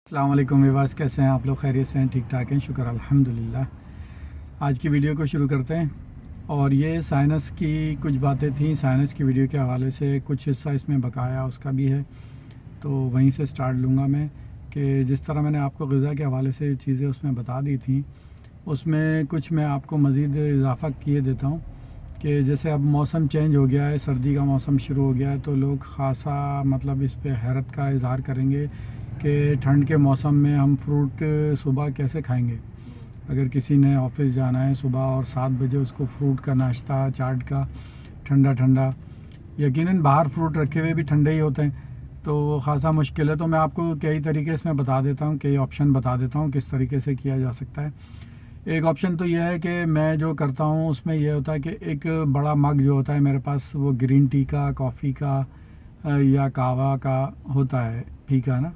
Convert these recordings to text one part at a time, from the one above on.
अस्सलाम वालेकुम विवास, कैसे हैं आप लोग? खैरियत से हैं? ठीक ठाक हैं? शुक्र अल्हम्दुलिल्लाह। आज की वीडियो को शुरू करते हैं। और ये साइनस की कुछ बातें थी, साइनस की वीडियो के हवाले से कुछ हिस्सा इसमें बकाया उसका भी है, तो वहीं से स्टार्ट लूँगा मैं। कि जिस तरह मैंने आपको ग़िज़ा के हवाले से चीज़ें उसमें बता दी थी, उसमें कुछ मैं आपको मज़ीद इजाफ़ा किए देता हूँ। कि जैसे अब मौसम चेंज हो गया है, सर्दी का मौसम शुरू हो गया है, तो लोग ख़ासा मतलब इस पे हैरत का इज़हार करेंगे कि ठंड के मौसम में हम फ्रूट सुबह कैसे खाएंगे। अगर किसी ने ऑफिस जाना है सुबह और 7 बजे उसको फ्रूट का नाश्ता, चाट का ठंडा ठंडा, यकीनन बाहर फ्रूट रखे हुए भी ठंडे ही होते हैं, तो ख़ासा मुश्किल है। तो मैं आपको कई तरीके इसमें बता देता हूँ, कई ऑप्शन बता देता हूँ किस तरीके से किया जा सकता है। एक ऑप्शन तो यह है कि मैं जो करता हूँ उसमें यह होता है कि एक बड़ा मग जो होता है मेरे पास, वो ग्रीन टी का, कॉफ़ी का या कहवा का होता है, फीका ना,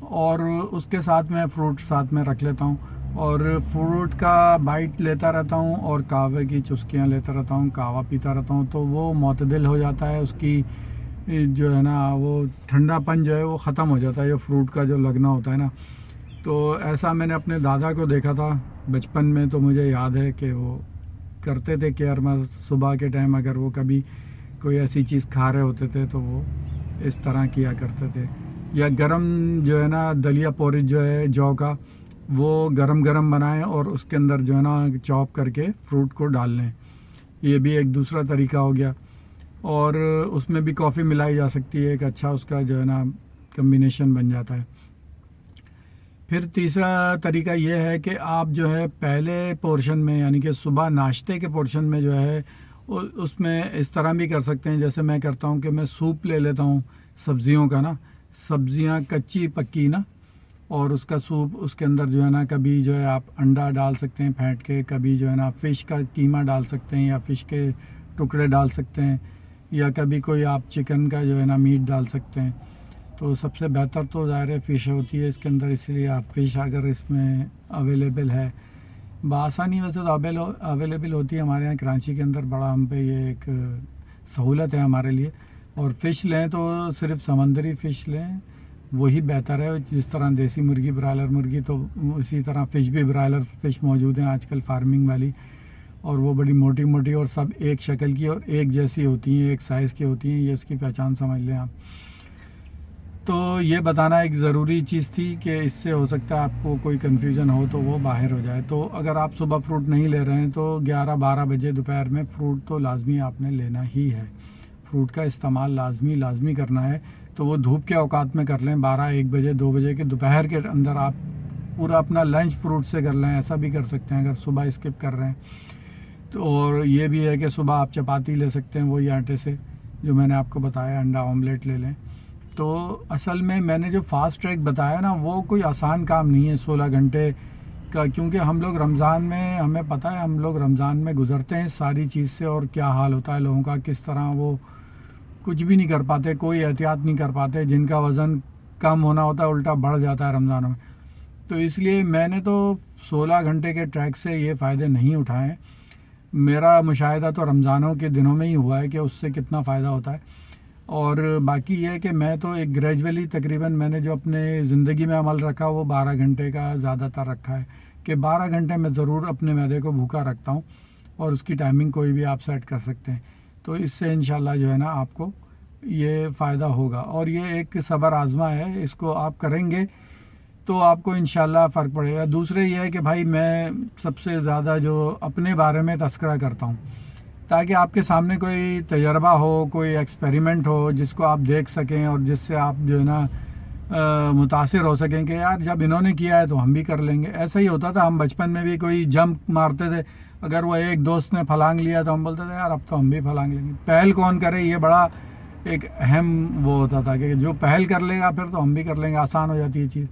और उसके साथ मैं फ्रूट साथ में रख लेता हूँ और फ्रूट का बाइट लेता रहता हूँ और कहवे की चुस्कियाँ लेता रहता हूँ, कहवा पीता रहता हूँ, तो वो मतदिल हो जाता है। उसकी जो है ना वो ठंडापन जो है वो ख़त्म हो जाता है, जो फ्रूट का जो लगना होता है ना। तो ऐसा मैंने अपने दादा को देखा था बचपन में, तो मुझे याद है कि वो करते थे कि यार सुबह के टाइम अगर वो कभी कोई ऐसी चीज़ खा रहे होते थे तो वो इस तरह किया करते थे। या गरम जो है ना दलिया पोरिज जो है जौ का, वो गरम गरम बनाएं और उसके अंदर जो है ना चॉप करके फ्रूट को डाल लें, ये भी एक दूसरा तरीका हो गया। और उसमें भी कॉफ़ी मिलाई जा सकती है, एक अच्छा उसका जो है ना कम्बिनेशन बन जाता है। फिर तीसरा तरीका ये है कि आप जो है पहले पोर्शन में, यानी कि सुबह नाश्ते के पोर्शन में जो है उसमें इस तरह भी कर सकते हैं। जैसे मैं करता हूँ कि मैं सूप ले लेता हूँ सब्ज़ियों का ना, सब्ज़ियाँ कच्ची पक्की ना, और उसका सूप, उसके अंदर जो है ना कभी जो है आप अंडा डाल सकते हैं फेंट के, कभी जो है ना फ़िश का कीमा डाल सकते हैं या फ़िश के टुकड़े डाल सकते हैं, या कभी कोई आप चिकन का जो है ना मीट डाल सकते हैं। तो सबसे बेहतर तो ज़ाहिर है फ़िश होती है इसके अंदर, इसलिए आप फ़िश अगर इसमें अवेलेबल है बआसानी, वैसे तो अवेलेबल होती है हमारे यहाँ कराची के अंदर, बड़ा हम पे ये एक सहूलत है हमारे लिए। और फ़िश लें तो सिर्फ समंदरी फ़िश लें, वही बेहतर है। जिस तरह देसी मुर्गी, ब्रायलर मुर्गी, तो उसी तरह फ़िश भी ब्रायलर फ़िश मौजूद हैं आजकल फार्मिंग वाली, और वो बड़ी मोटी मोटी और सब एक शक्ल की और एक जैसी होती हैं, एक साइज़ की होती हैं, ये इसकी पहचान समझ लें आप। तो ये बताना एक ज़रूरी चीज़ थी कि इससे हो सकता है आपको कोई कन्फ्यूज़न हो तो वो बाहर हो जाए। तो अगर आप सुबह फ्रूट नहीं ले रहे हैं तो 11-12 बजे दोपहर में फ़्रूट तो लाजमी आपने लेना ही है। फ्रूट का इस्तेमाल लाजमी करना है। तो वो धूप के औकात में कर लें, 12-1 बजे 2 बजे के दोपहर के अंदर आप पूरा अपना लंच फ्रूट से कर लें। ऐसा भी कर सकते हैं अगर सुबह स्किप कर रहे हैं तो। और ये भी है कि सुबह आप चपाती ले सकते हैं वही आटे से जो मैंने आपको बताया, अंडा ऑमलेट ले लें। तो असल में मैंने जो फास्ट ट्रैक बताया ना, वो कोई आसान काम नहीं है 16 घंटे का, क्योंकि हम लोग रमज़ान में, हमें पता है हम लोग रमज़ान में गुज़रते हैं सारी चीज़ से, और क्या हाल होता है लोगों का, किस तरह वो कुछ भी नहीं कर पाते, कोई एहतियात नहीं कर पाते। जिनका वज़न कम होना होता है उल्टा बढ़ जाता है रमज़ान में। तो इसलिए मैंने तो 16 घंटे के ट्रैक से ये फ़ायदे नहीं उठाए। मेरा मुशाहिदा तो रमज़ानों के दिनों में ही हुआ है कि उससे कितना फ़ायदा होता है। और बाकी ये है कि मैं तो एक ग्रेजुअली तकरीबन मैंने जो अपने ज़िंदगी में अमल रखा वो 12 घंटे का ज़्यादातर रखा है, कि 12 घंटे मैं ज़रूर अपने मैदे को भूखा रखता हूँ, और उसकी टाइमिंग कोई भी आप सेट कर सकते हैं। तो इससे इंशाल्लाह जो है ना आपको ये फ़ायदा होगा। और ये एक सब्र आज़मा है, इसको आप करेंगे तो आपको इंशाल्लाह फ़र्क पड़ेगा। दूसरे ये है कि भाई मैं सबसे ज़्यादा जो अपने बारे में तस्करा करता हूँ, ताकि आपके सामने कोई तजर्बा हो, कोई एक्सपेरिमेंट हो जिसको आप देख सकें और जिससे आप जो है ना मुतासिर हो सकें कि यार जब इन्होंने किया है तो हम भी कर लेंगे। ऐसा ही होता था, हम बचपन में भी कोई जंप मारते थे, अगर वो एक दोस्त ने फलांग लिया तो हम बोलते थे यार अब तो हम भी फलांग लेंगे। पहल कौन करे, ये बड़ा एक अहम वो होता था कि जो पहल कर लेगा फिर तो हम भी कर लेंगे, आसान हो जाती है चीज़।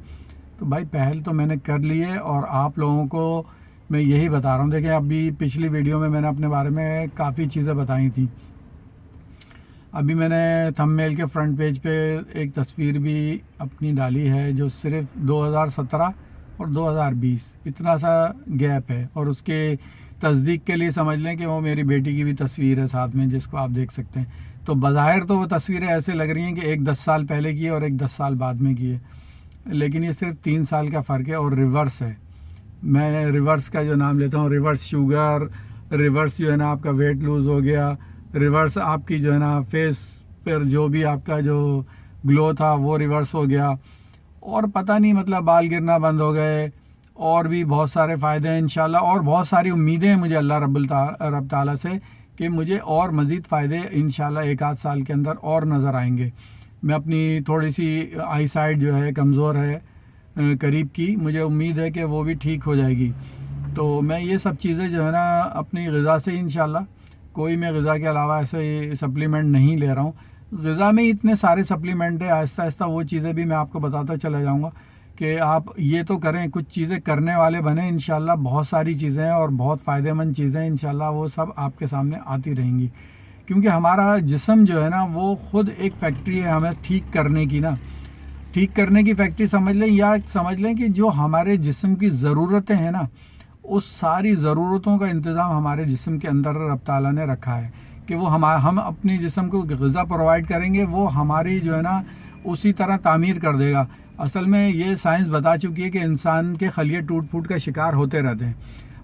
तो भाई पहल तो मैंने कर ली है, और आप लोगों को मैं यही बता रहा हूँ। देखिए अभी पिछली वीडियो में मैंने अपने बारे में काफ़ी चीज़ें बताई थी। अभी मैंने थंबनेल के फ्रंट पेज पे एक तस्वीर भी अपनी डाली है जो सिर्फ 2017 और 2020 इतना सा गैप है, और उसके तस्दीक के लिए समझ लें कि वो मेरी बेटी की भी तस्वीर है साथ में, जिसको आप देख सकते हैं। तो बज़ाहिर तो वो तस्वीरें ऐसे लग रही हैं कि एक 10 साल पहले की है और एक 10 साल बाद में की है, लेकिन ये सिर्फ 3 साल का फ़र्क है और रिवर्स है। मैं रिवर्स का जो नाम लेता हूँ, रिवर्स शुगर, रिवर्स जो है ना आपका वेट लूज़ हो गया, रिवर्स आपकी जो है ना फेस पर जो भी आपका जो ग्लो था वो रिवर्स हो गया, और पता नहीं मतलब बाल गिरना बंद हो गए, और भी बहुत सारे फ़ायदे हैं इंशाल्लाह। और बहुत सारी उम्मीदें हैं मुझे अल्लाह रब ताला से कि मुझे और मज़ीद फ़ायदे इंशाल्लाह 1 आध साल के अंदर और नज़र आएंगे। मैं अपनी थोड़ी सी आई साइड जो है कमज़ोर है करीब की, मुझे उम्मीद है कि वो भी ठीक हो जाएगी। तो मैं ये सब चीज़ें जो है ना अपनी ग़िज़ा से इंशाल्लाह, कोई मैं ग़िज़ा के अलावा ऐसे सप्लीमेंट नहीं ले रहा हूँ। ग़िज़ा में इतने सारे सप्लीमेंट है, आहिस्ता आहिस्ता वो चीज़ें भी मैं आपको बताता चला जाऊँगा कि आप ये तो करें, कुछ चीज़ें करने वाले बने इंशाल्लाह। बहुत सारी चीज़ें हैं और बहुत फ़ायदेमंद चीज़ें इंशाल्लाह, वो सब आपके सामने आती रहेंगी। क्योंकि हमारा जिस्म जो है ना वो ख़ुद एक फैक्ट्री है हमें ठीक करने की ना, ठीक करने की फैक्ट्री समझ लें, या समझ लें कि जो हमारे जिस्म की ज़रूरतें हैं ना, उस सारी ज़रूरतों का इंतज़ाम हमारे जिस्म के अंदर रब ताला ने रखा है कि वो हम अपने जिस्म को ग़िज़ा प्रोवाइड करेंगे, वो हमारी जो है ना उसी तरह तामीर कर देगा। असल में ये साइंस बता चुकी है कि इंसान के खलिए टूट फूट का शिकार होते रहते हैं।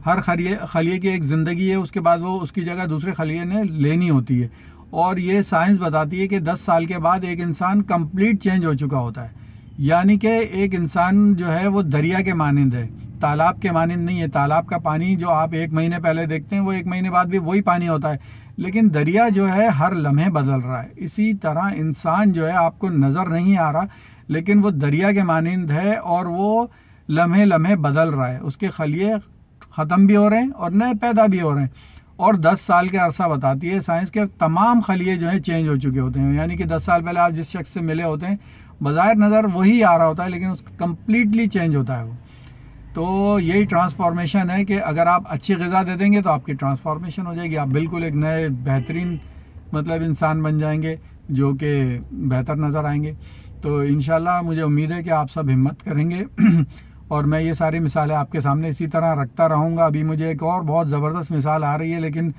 हर खलिए की एक ज़िंदगी है, उसके बाद वो उसकी जगह दूसरे खलिए ने लेनी होती है। और ये साइंस बताती है कि 10 साल के बाद एक इंसान कंप्लीट चेंज हो चुका होता है। यानी कि एक इंसान जो है वो दरिया के मानिंद है, तालाब के मानिंद नहीं है। तालाब का पानी जो आप 1 महीने पहले देखते हैं वो 1 महीने बाद भी वही पानी होता है, लेकिन दरिया जो है हर लम्हे बदल रहा है। इसी तरह इंसान जो है आपको नज़र नहीं आ रहा, लेकिन वो दरिया के मानिंद है और वो लम्हे लम्हे बदल रहा है। उसके खलिए ख़त्म भी हो रहे हैं और नए पैदा भी हो रहे हैं। और 10 साल के अरसा बताती है साइंस के तमाम खलिए जो है चेंज हो चुके होते हैं। यानी कि 10 साल पहले आप जिस शख्स से मिले होते हैं बज़ाहिर नज़र वही आ रहा होता है, लेकिन उसका कम्प्लीटली चेंज होता है वो। तो यही ट्रांसफॉर्मेशन है कि अगर आप अच्छी ग़िज़ा दे देंगे तो आपकी ट्रांसफॉर्मेशन हो जाएगी, आप बिल्कुल एक नए बेहतरीन मतलब इंसान बन जाएंगे जो कि बेहतर नज़र आएंगे। तो इंशाल्लाह मुझे उम्मीद है कि आप सब हिम्मत करेंगे और मैं ये सारी मिसालें आपके सामने इसी तरह रखता रहूँगा। अभी मुझे एक और बहुत ज़बरदस्त मिसाल आ रही है, लेकिन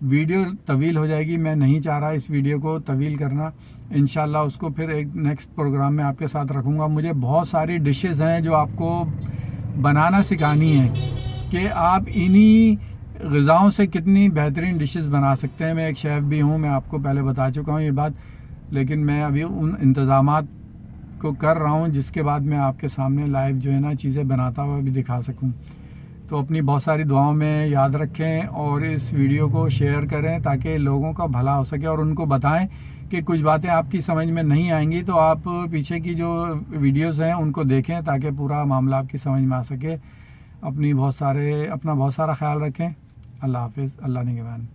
वीडियो तवील हो जाएगी, मैं नहीं चाह रहा इस वीडियो को तवील करना। इंशाल्लाह उसको फिर एक नेक्स्ट प्रोग्राम में आपके साथ रखूँगा। मुझे बहुत सारी डिशेस हैं जो आपको बनाना सिखानी है कि आप इन्हीं ग़िज़ाओं से कितनी बेहतरीन डिशेस बना सकते हैं। मैं एक शेफ़ भी हूँ, मैं आपको पहले बता चुका हूँ ये बात, लेकिन मैं अभी उन इंतज़ामात को कर रहा हूँ जिसके बाद मैं आपके सामने लाइव जो है ना चीज़ें बनाता हुआ भी दिखा सकूँ। तो अपनी बहुत सारी दुआओं में याद रखें और इस वीडियो को शेयर करें ताकि लोगों का भला हो सके, और उनको बताएं कि कुछ बातें आपकी समझ में नहीं आएंगी तो आप पीछे की जो वीडियोस हैं उनको देखें ताकि पूरा मामला आपकी समझ में आ सके। अपना बहुत सारा ख्याल रखें। अल्लाह हाफ़िज़, अल्लाह निगहबान।